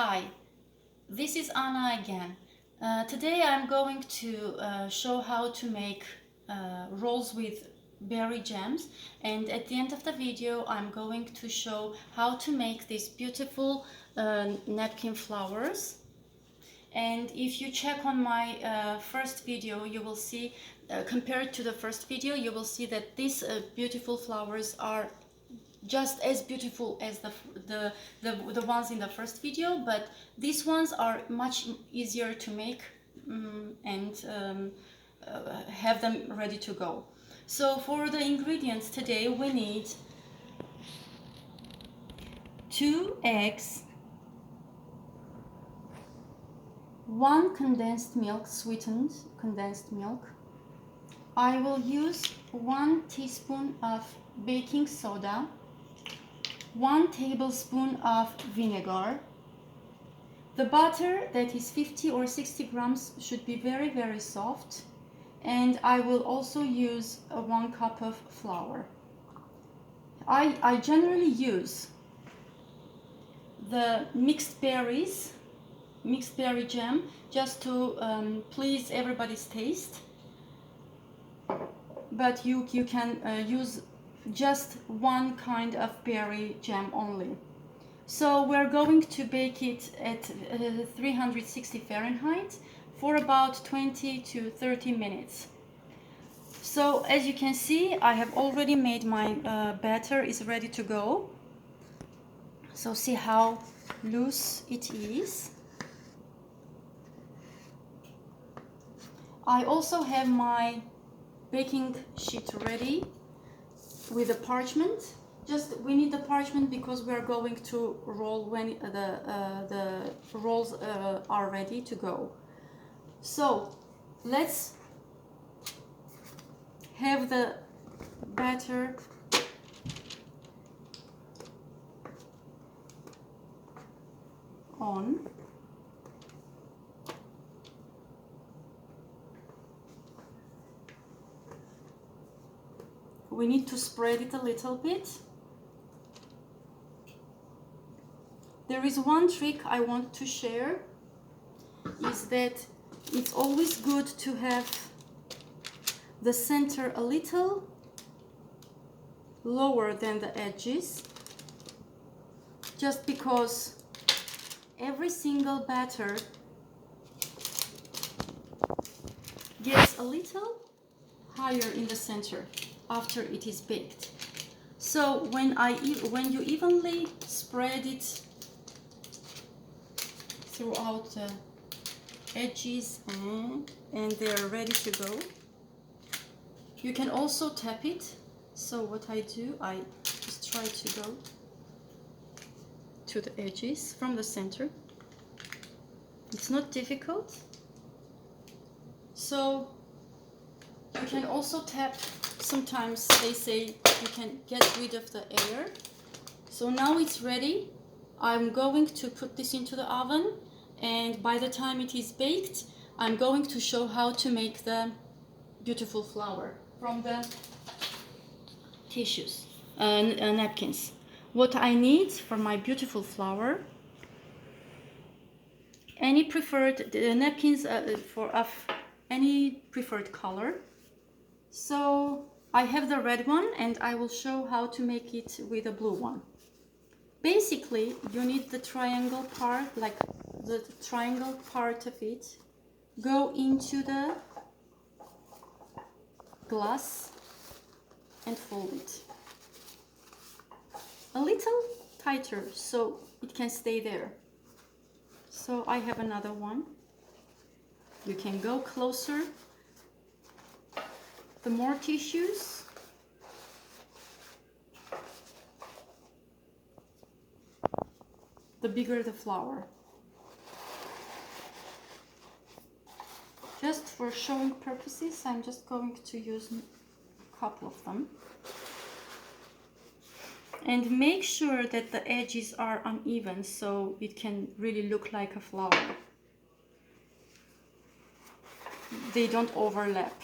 Hi, this is Anna again. Today I'm going to show how to make rolls with berry jams, and at the end of the video I'm going to show how to make these beautiful napkin flowers. And if you check on my first video, you will see, compared to the first video, you will see that these beautiful flowers are just as beautiful as the ones in the first video, but these ones are much easier to make and have them ready to go. So for the ingredients today, we need 2 eggs, 1 condensed milk, sweetened condensed milk. I will use 1 teaspoon of baking soda, 1 tablespoon of vinegar. The butter, that is 50 or 60 grams, should be very soft, and I will also use 1 cup of flour. I generally use the mixed berry jam, just to please everybody's taste, but you can use just one kind of berry jam only. So we're going to bake it at 360 Fahrenheit for about 20 to 30 minutes. So as you can see, I have already made my batter is ready to go. So see how loose it is. I also have my baking sheet ready with a parchment. We need the parchment because we are going to roll when the rolls are ready to go. So let's have the batter on. We need to spread it a little bit. There is one trick I want to share, is that it's always good to have the center a little lower than the edges, just because every single batter gets a little higher in the center after it is baked. So when you evenly spread it throughout the edges and they're ready to go, you can also tap it. So what I do, I just try to go to the edges from the center. It's not difficult. So you can also tap. Sometimes they say you can get rid of the air. So now it's ready. I'm going to put this into the oven, and by the time it is baked, I'm going to show how to make the beautiful flower from the tissues and napkins. What I need for my beautiful flower: any preferred napkins of any preferred color. So I have the red one, and I will show how to make it with a blue one. Basically, you need the triangle part, like the triangle part of it, go into the glass and fold it a little tighter so it can stay there. So I have another one. You can go closer. The more tissues, the bigger the flower. Just for showing purposes, I'm just going to use a couple of them. And make sure that the edges are uneven so it can really look like a flower. They don't overlap.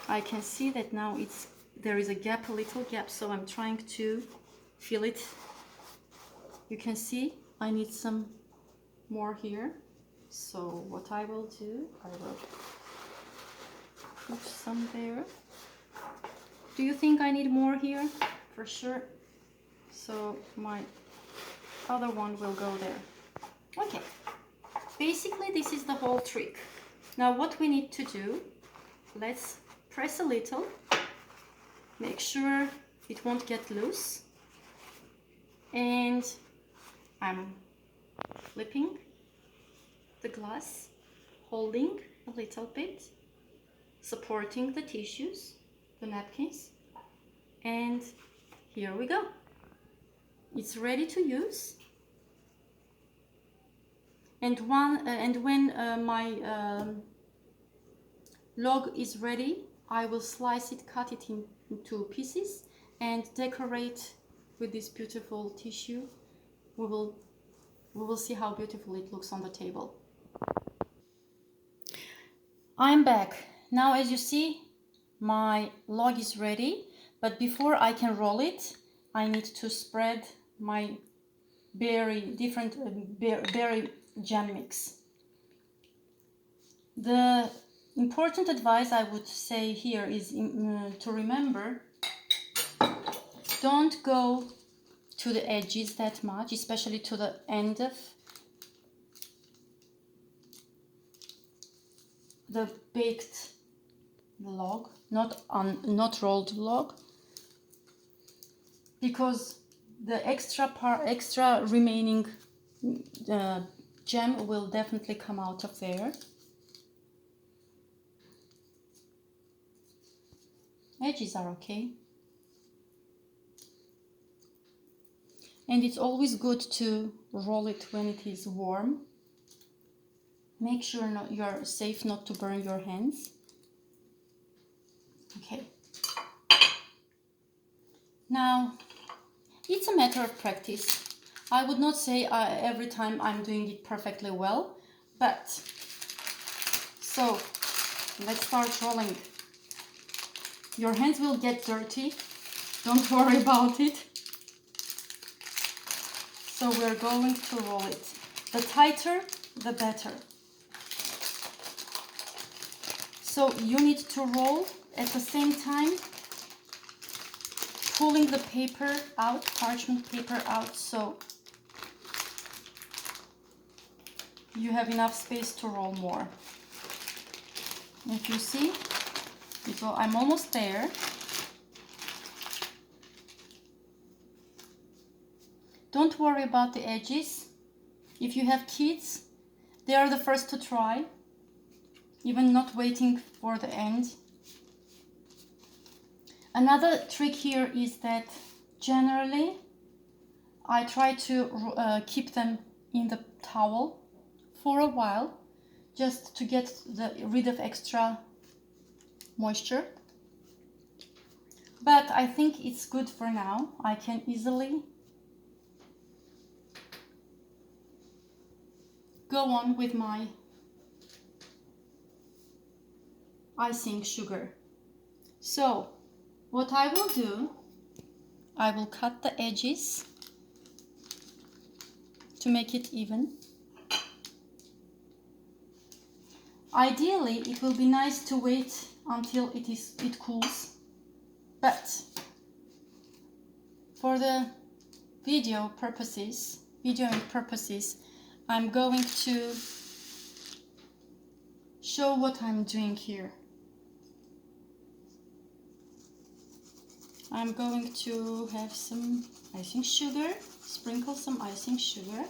I can see that now there is a little gap, so I'm trying to fill it. You can see I need some more here. So what I will do, I will put some there. Do you think I need more here? For sure. So my other one will go there. Okay. Basically, this is the whole trick. Now what we need to do, let's press a little. Make sure it won't get loose. And I'm flipping the glass, holding a little bit, supporting the tissues, the napkins, and here we go. It's ready to use. And when my log is ready, I will slice it, cut it into pieces, and decorate with this beautiful tissue. We will see how beautiful it looks on the table. I'm back. Now, as you see, my log is ready, but before I can roll it, I need to spread my berry jam mix. The important advice I would say here is to remember, don't go to the edges that much, especially to the end of the baked log, not rolled log, because the extra remaining jam will definitely come out of there. Edges are okay. And it's always good to roll it when it is warm. Make sure you're safe not to burn your hands. Okay. Now, it's a matter of practice. I would not say every time I'm doing it perfectly well, but so let's start rolling. Your hands will get dirty. Don't worry about it. So we're going to roll it. The tighter, the better. So you need to roll at the same time, pulling the paper out, parchment paper out, so you have enough space to roll more. If you see, I'm almost there. Don't worry about the edges. If you have kids, they are the first to try, even not waiting for the end. Another trick here is that generally I try to keep them in the towel for a while, just to get rid of extra moisture. But I think it's good for now. I can easily go on with my icing sugar. So what I will do, I will cut the edges to make it even. Ideally, it will be nice to wait until it cools, but for the videoing purposes, I'm going to show what I'm doing here. I'm going to have some icing sugar, sprinkle some icing sugar,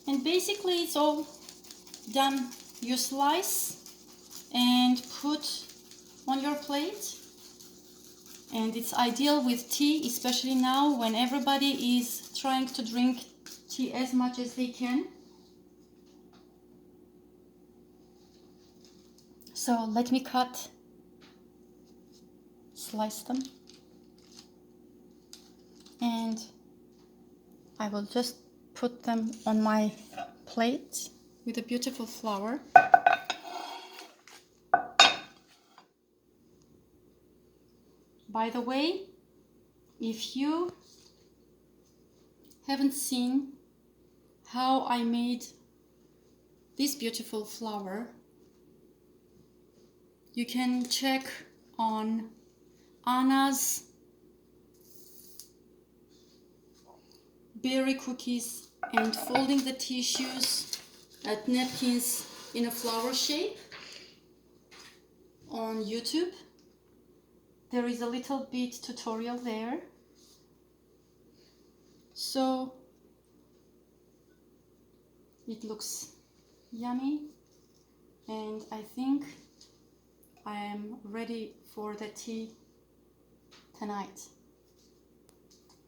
and basically it's all done. You slice and put on your plate, and it's ideal with tea, especially now when everybody is trying to drink tea as much as they can. So let me slice them, and I will just put them on my plate with a beautiful flower. By the way, if you haven't seen how I made this beautiful flower, you can check on Anna's berry cookies and folding the tissues at napkins in a flower shape on YouTube. There is a little bit tutorial there. So it looks yummy, and I think I am ready for the tea tonight.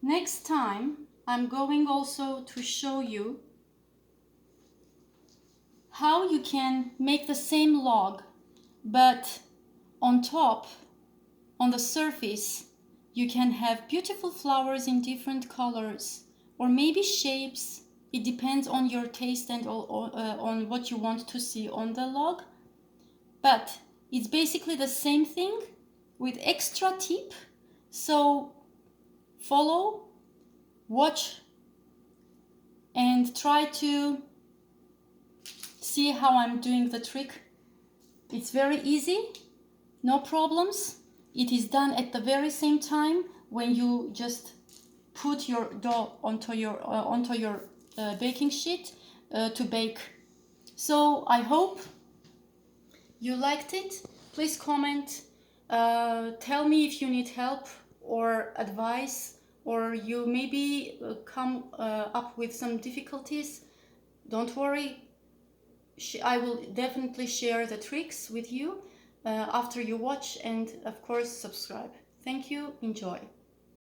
Next time I'm going also to show you how you can make the same log, but on top, on the surface, you can have beautiful flowers in different colors or maybe shapes. It depends on your taste and on what you want to see on the log. But it's basically the same thing with extra tip. So follow, watch, and try to see how I'm doing the trick. It's very easy, no problems. It is done at the very same time when you just put your dough onto your baking sheet to bake. So I hope you liked it. Please comment, tell me if you need help or advice, or you maybe come up with some difficulties. Don't worry, I will definitely share the tricks with you after you watch, and of course subscribe. Thank you, enjoy.